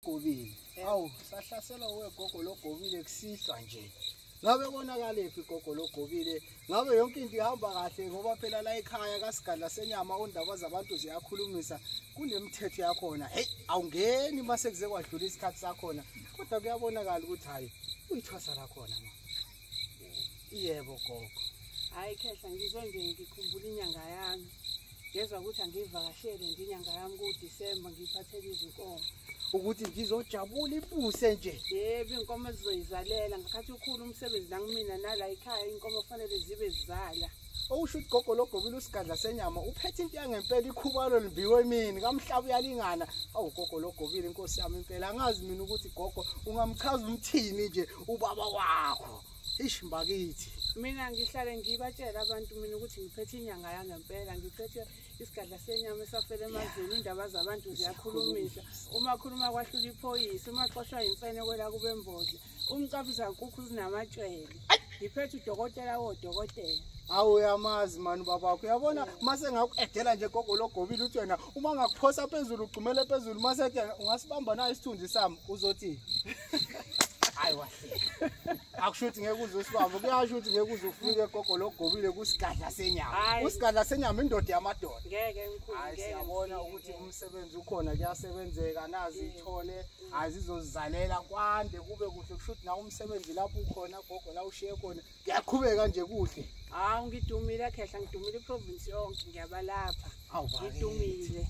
Gogologobile. Awu, sahlasela weGogologobile kusihlwa nje. Ngabe konakala phi Gogologobile? Ngabe yonke into ihamba kahle ngoba phela la ekhaya kaSigandla senyama ondaba zabantu ziyakhulumisa kunemithetho yakhona. Hey, awungeni mase kuze kwadlula isikhathi sakhona. Kodwa kuyabonakala ukuthi hayi uyithwasa la khona ma. Yebo gogo. Hayi khehla ngizwe nje ngikhumbula inyanga yami. Ngezwe ukuthi angivakashele nje inyanga yami kuDisemba ngiphathele izinkomo. Ukuthi ngizojabula ibuse nje. Yebo inkomo ezizoyizalela ngakhathi ukhulu umsebenzi la kumina nala ekhaya inkomo kufanele zibe zizala. Owusho ukuthi Gogologobile uSigandla senyama uphethe into yangempela ikhubalo libiwe mina kamhlaba uyalingana. Awu Gogologobile inkosi yami impela angazi mina ukuthi gogo ungamchaza umthini nje ubaba wakho. Ish mbakithi. Mina ngihlale ngibatshela abantu mina ukuthi ngiphethe inyanga yangempela ngiphethe isigandla senyama esafela emazweni indaba zabantu ziyakhulumisa uma khuluma kwahlula iphoyisa uma xoshwa imfene kwela kube mbodle umcabuza nkukhu zinamatshwele ngiphethe udokotela wodokotela. Awu uyamazi mani babakho uyabona mase ngakuedela nje Gogologobile uthi wena uma ngakuphosa phezulu ugcumele phezulu mase ungasibamba na isithunzi sami uzothi hayi wahle akushuthi ngeke uzosibamba kuyasho ukuthi ngeke uzufike Gogologobile kuSigandla senyama uSigandla senyama indoda yamadoda ngeke ngikhulu hayi siyabona ukuthi umsebenzi ukhona kuyasebenzeka nazi ithole azizozizalela kwande kube kuhle kushuthi na umsebenzi lapho ukhona gogo la ushiye khona kuyaqhubeka nje kuhle. Hawu ngidumile khehla ngidumile iprovince yonke ngiyabalapha ngidumile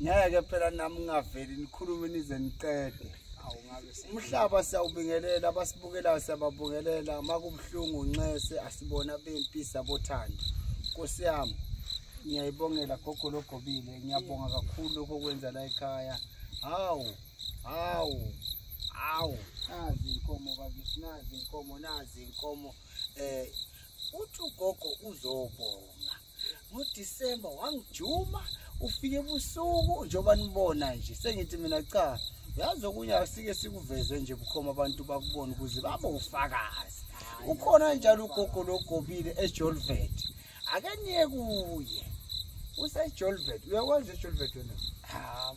ngeke phela nami ngaveli nikhulume nize niqede. Umhlaba siyawubingelela abasibukelayo siyababongelela makubhlungu nxese asibona bempi sabothanda. Nkosi yami ngiyayibongela Gogologobile ngiyabonga kakhulu okwenza la ekhaya. Hawu nazi inkomo bakithi nazi inkomo uthi ugogo uzobonga ngoDisemba wangijuma ufike ebusuku njoba nibona nje sengithi mina cha yazi okunya sike sikuveze nje bukhoma abantu bakubona ukuze babe ufakazi ukhona njalo uGogologobile eJolvet ake niye kuye useJolvet uyakwazi eJolvet wena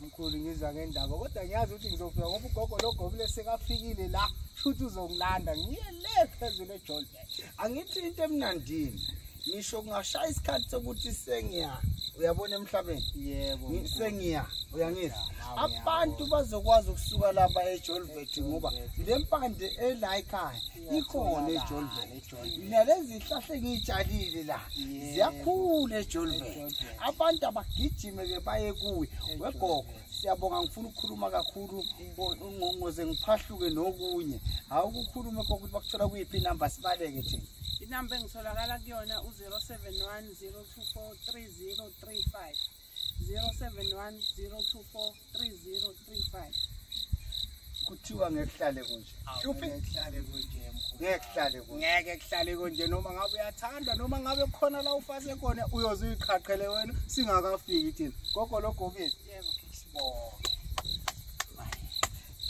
mkhulu ngiza ngendaba kodwa ngiyazi ukuthi ngizofika ngoba uGogologobile sekafikile la futhi uzongilanda ngiye le phezulu eJolvet angithi into emnandini ngisho kungashaya isikhathi sokuthi sengiya uyabona emhlabeni yebo sengiya uyangizwa abantu bazokwazi ukusuka lapha eJolvet ngoba lempande ela ekhaya ikhona eJolvet nalezi zihlahla engitshalile la ziyakhula eJolvet abantu abagijime ke baye kuwe wegogo siyabonga ngifuna ukukhuluma kakhulu ngoze ngiphahluke nokunye awukukhuluma ukuthi bakuthola kuyiphi inamba sibaleke thina inamba engitholakala kuyona u0710243035 0710243035 kuthiwa ngekuhlale kunje ngehlale kunje ngekuhlale kunje ngeke kuhlale konje noma ngabe uyathanda noma ngabe khona la ufase khona uyoze uyiqhaqhele wena singakafiki thina Gogologobile yebo sibonga.